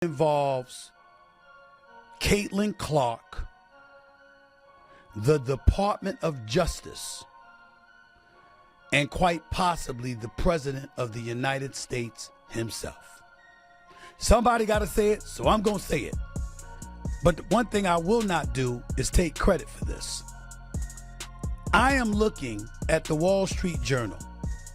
Involves Caitlin Clark, the Department of Justice, and quite possibly the President of the United States himself. Somebody got to say it, so I'm going to say it. But the one thing I will not do is take credit for this. I am looking at the Wall Street Journal.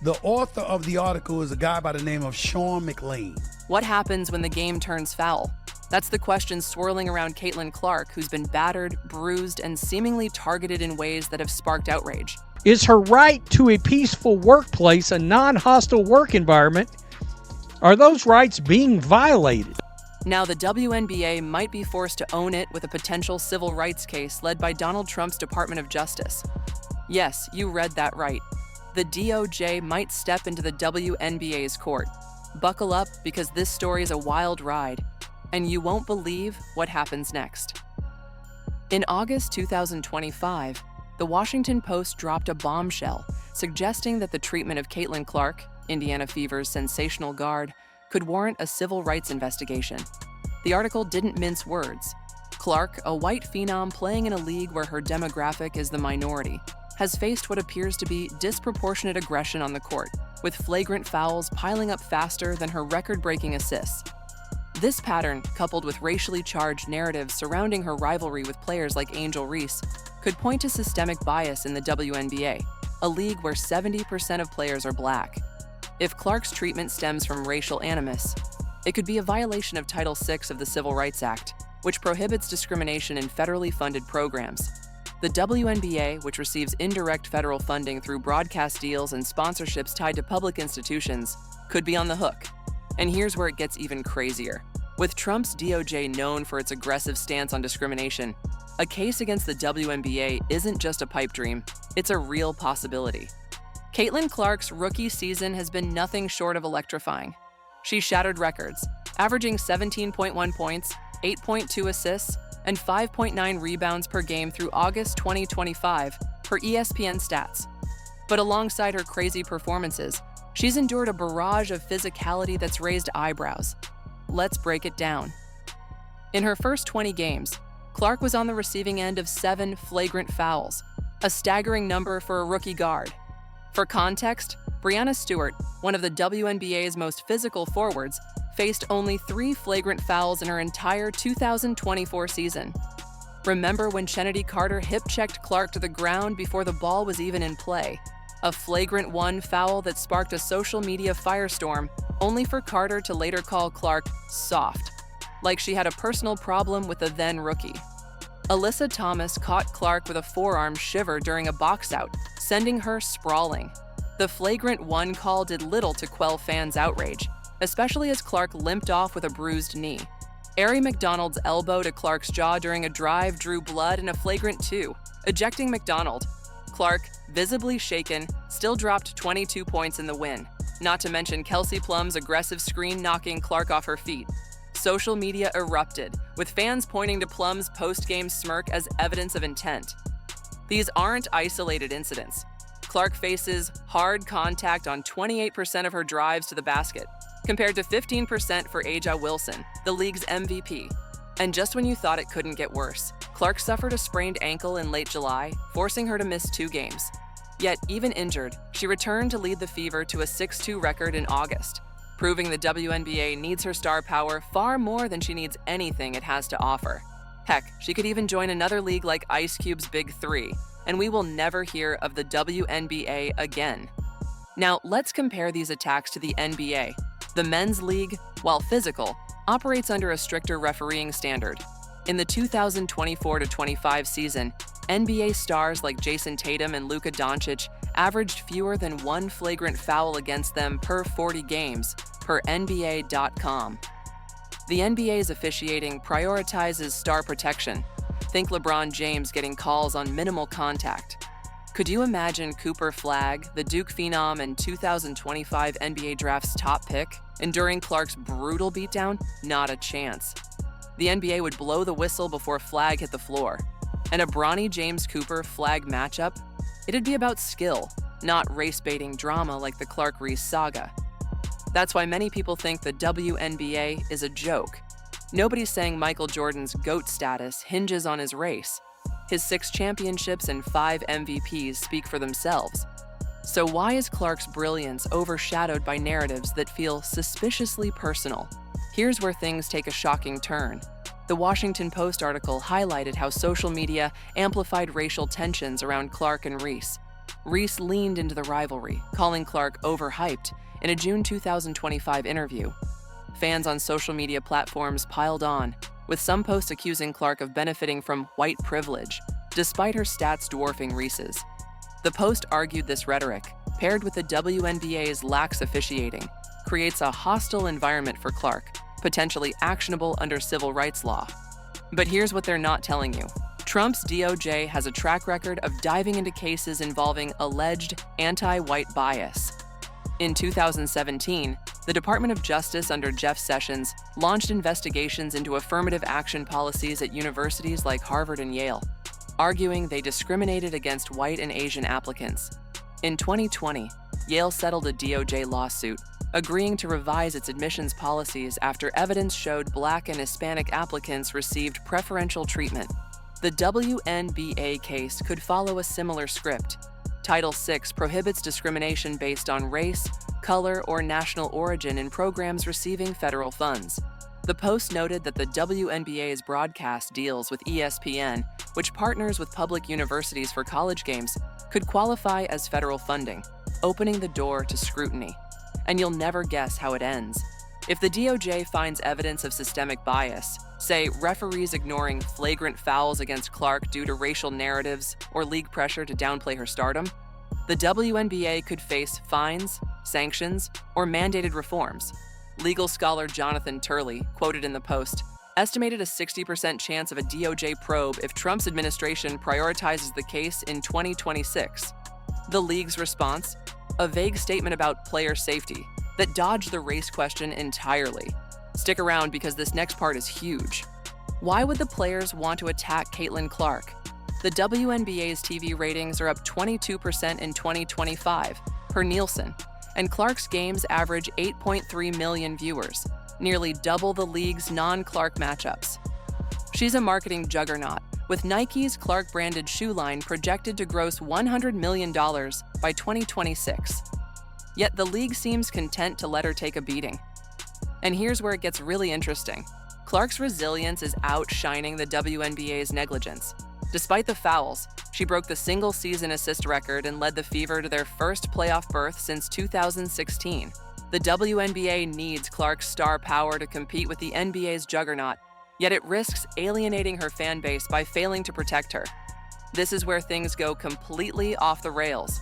The author of the article is a guy by the name of Sean McLean. What happens when the game turns foul? That's the question swirling around Caitlin Clark, who's been battered, bruised, and seemingly targeted in ways that have sparked outrage. Is her right to a peaceful workplace a non-hostile work environment? Are those rights being violated? Now the WNBA might be forced to own it with a potential civil rights case led by Donald Trump's Department of Justice. Yes, you read that right. The DOJ might step into the WNBA's court. Buckle up, because this story is a wild ride, and you won't believe what happens next. In August 2025, the Washington Post dropped a bombshell suggesting that the treatment of Caitlin Clark, Indiana Fever's sensational guard, could warrant a civil rights investigation. The article didn't mince words. Clark, a white phenom playing in a league where her demographic is the minority, has faced what appears to be disproportionate aggression on the court, with flagrant fouls piling up faster than her record-breaking assists. This pattern, coupled with racially charged narratives surrounding her rivalry with players like Angel Reese, could point to systemic bias in the WNBA, a league where 70% of players are black. If Clark's treatment stems from racial animus, it could be a violation of Title VI of the Civil Rights Act, which prohibits discrimination in federally funded programs. The WNBA, which receives indirect federal funding through broadcast deals and sponsorships tied to public institutions, could be on the hook. And here's where it gets even crazier. With Trump's DOJ known for its aggressive stance on discrimination, a case against the WNBA isn't just a pipe dream, it's a real possibility. Caitlin Clark's rookie season has been nothing short of electrifying. She shattered records, averaging 17.1 points, 8.2 assists, and 5.9 rebounds per game through August 2025 per ESPN stats. But alongside her crazy performances, she's endured a barrage of physicality that's raised eyebrows. Let's break it down. In her first 20 games, Clark was on the receiving end of 7 flagrant fouls, a staggering number for a rookie guard. For context, Breanna Stewart, one of the WNBA's most physical forwards, faced only 3 flagrant fouls in her entire 2024 season. Remember when Chennedy Carter hip-checked Clark to the ground before the ball was even in play? A flagrant 1 foul that sparked a social media firestorm, only for Carter to later call Clark soft, like she had a personal problem with the then rookie. Alyssa Thomas caught Clark with a forearm shiver during a box-out, sending her sprawling. The flagrant 1 call did little to quell fans' outrage, especially as Clark limped off with a bruised knee. Arie McDonald's elbow to Clark's jaw during a drive drew blood in a flagrant 2, ejecting McDonald. Clark, visibly shaken, still dropped 22 points in the win, not to mention Kelsey Plum's aggressive screen knocking Clark off her feet. Social media erupted, with fans pointing to Plum's post-game smirk as evidence of intent. These aren't isolated incidents. Clark faces hard contact on 28% of her drives to the basket, compared to 15% for A'ja Wilson, the league's MVP. And just when you thought it couldn't get worse, Clark suffered a sprained ankle in late July, forcing her to miss 2 games. Yet, even injured, she returned to lead the Fever to a 6-2 record in August, proving the WNBA needs her star power far more than she needs anything it has to offer. Heck, she could even join another league like Ice Cube's Big Three, and we will never hear of the WNBA again. Now, let's compare these attacks to the NBA. The men's league, while physical, operates under a stricter refereeing standard. In the 2024-25 season, NBA stars like Jason Tatum and Luka Doncic averaged fewer than 1 flagrant foul against them per 40 games, per NBA.com. The NBA's officiating prioritizes star protection. Think LeBron James getting calls on minimal contact. Could you imagine Cooper Flagg, the Duke phenom and 2025 NBA Draft's top pick, enduring Clark's brutal beatdown? Not a chance. The NBA would blow the whistle before Flagg hit the floor. And a Bronny James-Cooper Flagg matchup? It'd be about skill, not race-baiting drama like the Clark Reese saga. That's why many people think the WNBA is a joke. Nobody's saying Michael Jordan's GOAT status hinges on his race. His 6 championships and 5 MVPs speak for themselves. So why is Clark's brilliance overshadowed by narratives that feel suspiciously personal? Here's where things take a shocking turn. The Washington Post article highlighted how social media amplified racial tensions around Clark and Reese. Reese leaned into the rivalry, calling Clark overhyped in a June 2025 interview. Fans on social media platforms piled on, with some posts accusing Clark of benefiting from white privilege, despite her stats dwarfing Reese's. The Post argued this rhetoric, paired with the WNBA's lax officiating, creates a hostile environment for Clark, potentially actionable under civil rights law. But here's what they're not telling you. Trump's DOJ has a track record of diving into cases involving alleged anti-white bias. In 2017, the Department of Justice under Jeff Sessions launched investigations into affirmative action policies at universities like Harvard and Yale, arguing they discriminated against white and Asian applicants. In 2020, Yale settled a DOJ lawsuit, agreeing to revise its admissions policies after evidence showed Black and Hispanic applicants received preferential treatment. The WNBA case could follow a similar script. Title VI prohibits discrimination based on race, color, or national origin in programs receiving federal funds. The Post noted that the WNBA's broadcast deals with ESPN, which partners with public universities for college games, could qualify as federal funding, opening the door to scrutiny. And you'll never guess how it ends. If the DOJ finds evidence of systemic bias, say referees ignoring flagrant fouls against Clark due to racial narratives or league pressure to downplay her stardom, the WNBA could face fines, sanctions, or mandated reforms. Legal scholar Jonathan Turley, quoted in the Post, estimated a 60% chance of a DOJ probe if Trump's administration prioritizes the case in 2026. The league's response? A vague statement about player safety that dodged the race question entirely. Stick around because this next part is huge. Why would the players want to attack Caitlin Clark? The WNBA's TV ratings are up 22% in 2025, per Nielsen, and Clark's games average 8.3 million viewers, nearly double the league's non-Clark matchups. She's a marketing juggernaut, with Nike's Clark-branded shoe line projected to gross $100 million by 2026. Yet the league seems content to let her take a beating. And here's where it gets really interesting. Clark's resilience is outshining the WNBA's negligence. Despite the fouls, she broke the single-season assist record and led the Fever to their first playoff berth since 2016. The WNBA needs Clark's star power to compete with the NBA's juggernaut, yet it risks alienating her fan base by failing to protect her. This is where things go completely off the rails.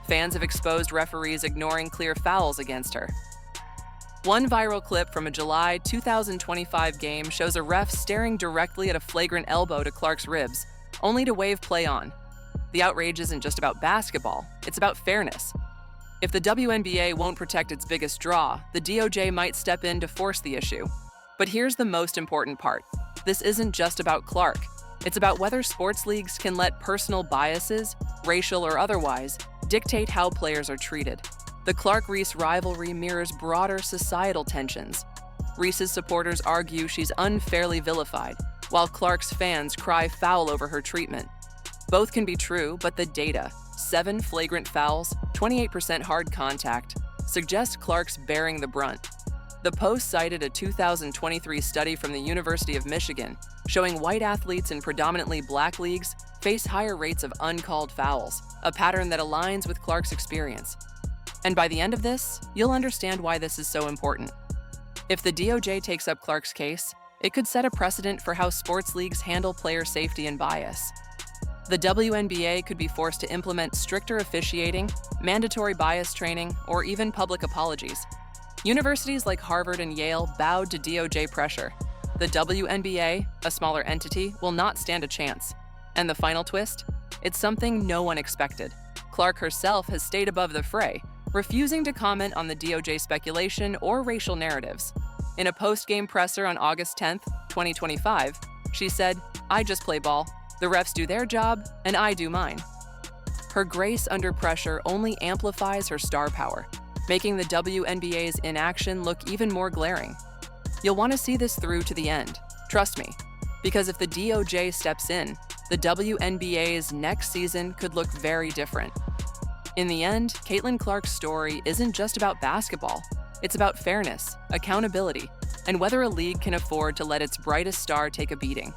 Fans have exposed referees ignoring clear fouls against her. One viral clip from a July 2025 game shows a ref staring directly at a flagrant elbow to Clark's ribs, only to wave play on. The outrage isn't just about basketball, it's about fairness. If the WNBA won't protect its biggest draw, the DOJ might step in to force the issue. But here's the most important part. This isn't just about Clark. It's about whether sports leagues can let personal biases, racial or otherwise, dictate how players are treated. The Clark-Reese rivalry mirrors broader societal tensions. Reese's supporters argue she's unfairly vilified, while Clark's fans cry foul over her treatment. Both can be true, but the data, 7 flagrant fouls, 28% hard contact, suggests Clark's bearing the brunt. The Post cited a 2023 study from the University of Michigan showing white athletes in predominantly Black leagues face higher rates of uncalled fouls, a pattern that aligns with Clark's experience. And by the end of this, you'll understand why this is so important. If the DOJ takes up Clark's case, it could set a precedent for how sports leagues handle player safety and bias. The WNBA could be forced to implement stricter officiating, mandatory bias training, or even public apologies. Universities like Harvard and Yale bowed to DOJ pressure. The WNBA, a smaller entity, will not stand a chance. And the final twist? It's something no one expected. Clark herself has stayed above the fray, refusing to comment on the DOJ speculation or racial narratives. In a post-game presser on August 10, 2025, she said, "I just play ball. The refs do their job, and I do mine." Her grace under pressure only amplifies her star power, making the WNBA's inaction look even more glaring. You'll want to see this through to the end. Trust me. Because if the DOJ steps in, the WNBA's next season could look very different. In the end, Caitlin Clark's story isn't just about basketball. It's about fairness, accountability, and whether a league can afford to let its brightest star take a beating.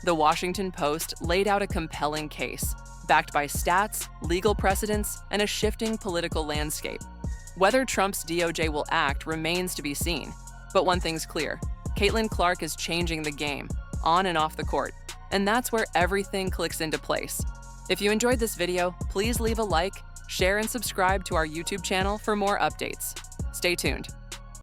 The Washington Post laid out a compelling case, backed by stats, legal precedents, and a shifting political landscape. Whether Trump's DOJ will act remains to be seen. But one thing's clear, Caitlin Clark is changing the game, on and off the court. And that's where everything clicks into place. If you enjoyed this video, please leave a like, share, and subscribe to our YouTube channel for more updates. Stay tuned.